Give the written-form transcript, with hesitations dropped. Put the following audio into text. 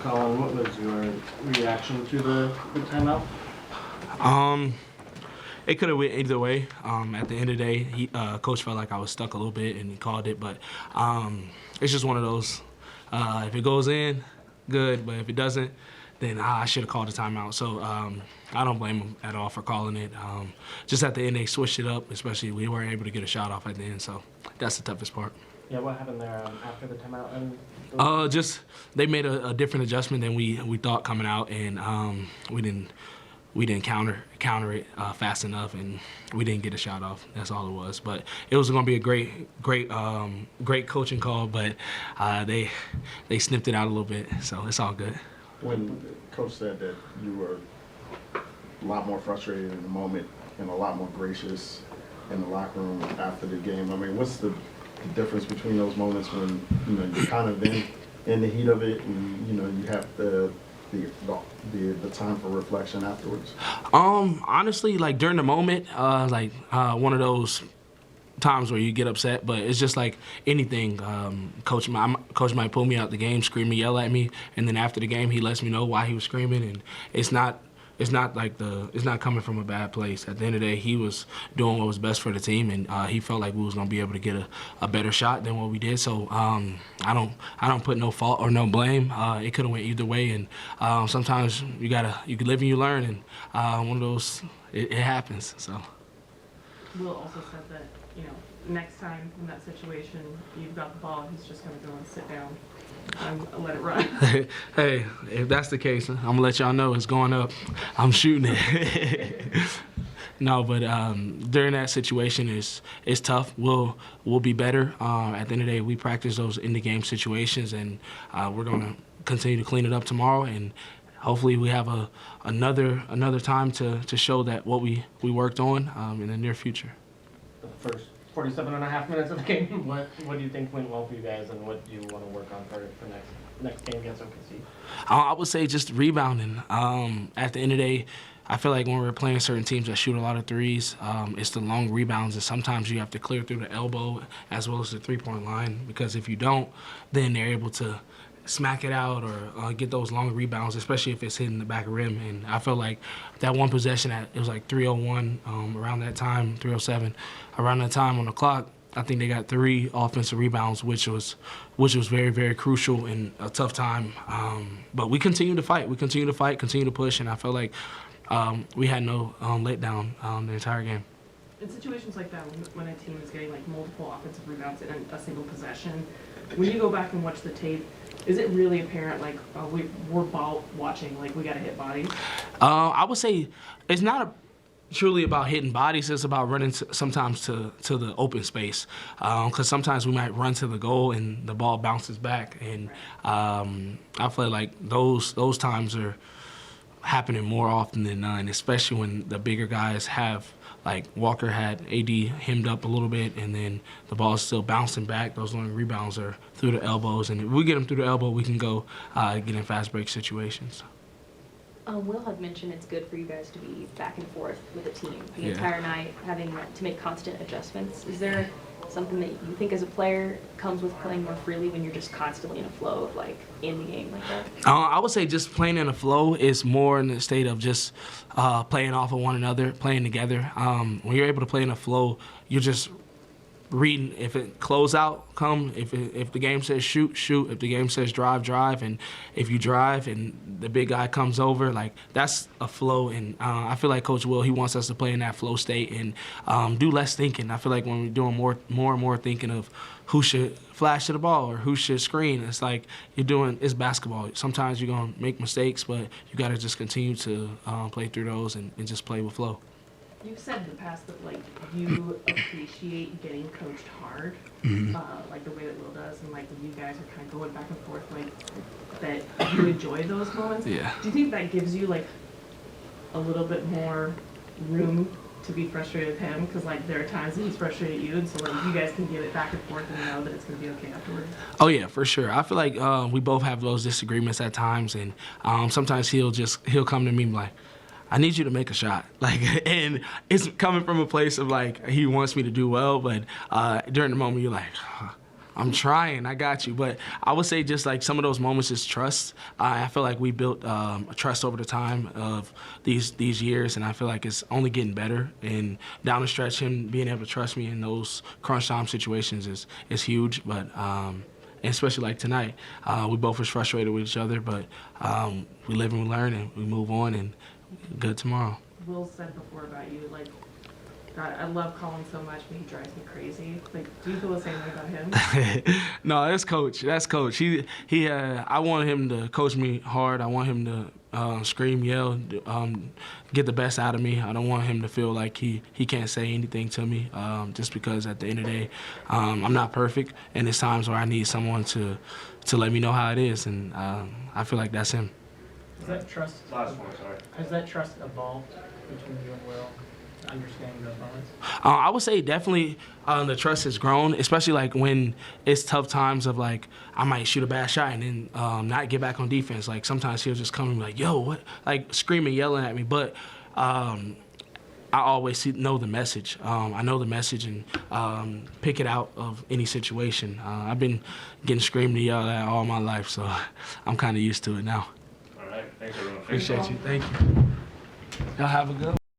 Collin, what was your reaction to the timeout? It could have went either way. At the end of the day, coach felt like I was stuck a little bit and he called it, but it's just one of those. If it goes in, good, but if it doesn't, then I should have called a timeout. So I don't blame him at all for calling it. Just at the end, they switched it up, especially we weren't able to get a shot off at the end, so that's the toughest part. Yeah, what happened there after the timeout? Just they made a different adjustment than we thought coming out, and we didn't counter it fast enough, and we didn't get a shot off. That's all it was. But it was going to be a great coaching call, but they snipped it out a little bit, so it's all good. When Coach said that you were a lot more frustrated in the moment and a lot more gracious in the locker room after the game, I mean, what's the difference between those moments when you're kind of in the heat of it and you have the time for reflection afterwards? Honestly, like during the moment, one of those times where you get upset, but it's just like anything. Coach might pull me out the game, scream and yell at me, and then after the game he lets me know why he was screaming, and it's not coming from a bad place. At the end of the day, he was doing what was best for the team, and he felt like we was gonna be able to get a better shot than what we did. So I don't put no fault or no blame. It could have went either way, and sometimes you can live and you learn, and one of those it happens. So. Will also said that, next time in that situation, you've got the ball, he's just going to go and sit down and let it run. Hey, if that's the case, I'm going to let y'all know it's going up. I'm shooting it. No, but during that situation, it's tough. We'll be better. At the end of the day, we practice those in-the-game situations, and we're going to continue to clean it up tomorrow, and hopefully we have another time to show that what we worked on in the near future. The first 47.5 minutes of the game, what do you think went well for you guys, and what do you want to work on for next game against OKC? I would say just rebounding. At the end of the day, I feel like when we're playing certain teams that shoot a lot of threes, it's the long rebounds, and sometimes you have to clear through the elbow as well as the three-point line, because if you don't, then they're able to smack it out or get those long rebounds, especially if it's hitting the back of the rim. And I felt like that one possession, it was like 3:01 around that time, 3:07, around that time on the clock. I think they got 3 offensive rebounds, which was very, very crucial in a tough time. But we continue to fight. We continue to fight, continue to push, and I felt like we had no letdown the entire game. In situations like that, when a team is getting like multiple offensive rebounds in a single possession, when you go back and watch the tape, is it really apparent, like, we're ball watching, like, we got to hit bodies? I would say it's not truly about hitting bodies. It's about running sometimes to the open space, because sometimes we might run to the goal and the ball bounces back. And I feel like those times are happening more often than none, especially when the bigger guys have, like Walker had AD hemmed up a little bit, and then the ball is still bouncing back. Those long rebounds are through the elbows, and if we get them through the elbow, we can go get in fast break situations. Will had mentioned it's good for you guys to be back and forth with the team the entire night, having to make constant adjustments. Is there something that you think as a player comes with playing more freely when you're just constantly in a flow of, like, in the game like that? I would say just playing in a flow is more in the state of just playing off of one another, playing together. When you're able to play in a flow, you're just reading. If it close out, come. If the game says shoot, shoot. If the game says drive, drive. And if you drive and the big guy comes over, like, that's a flow. And I feel like Coach Will, he wants us to play in that flow state and do less thinking. I feel like when we're doing more and more thinking of who should flash to the ball or who should screen, it's like it's basketball. Sometimes you're going to make mistakes, but you got to just continue to play through those and just play with flow. You've said in the past that, like, you appreciate getting coached hard, like the way that Will does, and, like, when you guys are kind of going back and forth, like, that you enjoy those moments. Yeah. Do you think that gives you, like, a little bit more room to be frustrated with him? Because, like, there are times that he's frustrated at you, and so, like, you guys can give it back and forth and know that it's going to be okay afterwards. Oh, yeah, for sure. I feel like we both have those disagreements at times, and sometimes he'll come to me like, I need you to make a shot. Like, and it's coming from a place of, like, he wants me to do well, but during the moment you're like, I'm trying. I got you. But I would say just like some of those moments is trust. I feel like we built a trust over the time of these years, and I feel like it's only getting better. And down the stretch, him being able to trust me in those crunch time situations is huge. But and especially like tonight, we both was frustrated with each other, but we live and we learn and we move on, and good tomorrow. Will said before about you, like, God, I love Collin so much, but he drives me crazy. Like, do you feel the same way about him? No, that's coach. That's coach. I want him to coach me hard. I want him to scream, yell, get the best out of me. I don't want him to feel like he can't say anything to me, just because at the end of the day, I'm not perfect, and there's times where I need someone to let me know how it is, and I feel like that's him. Has that trust? Last one, sorry. Has that trust evolved between you and Will? Understanding those moments? I would say definitely the trust has grown, especially like when it's tough times of like I might shoot a bad shot and then not get back on defense. Like sometimes he'll just come and be like, yo, what? Like screaming, yelling at me. But I always know the message. I know the message and pick it out of any situation. I've been getting screamed and yelled at all my life, so I'm kind of used to it now. All right, thanks everyone. Appreciate you. Thank you. Y'all have a good one.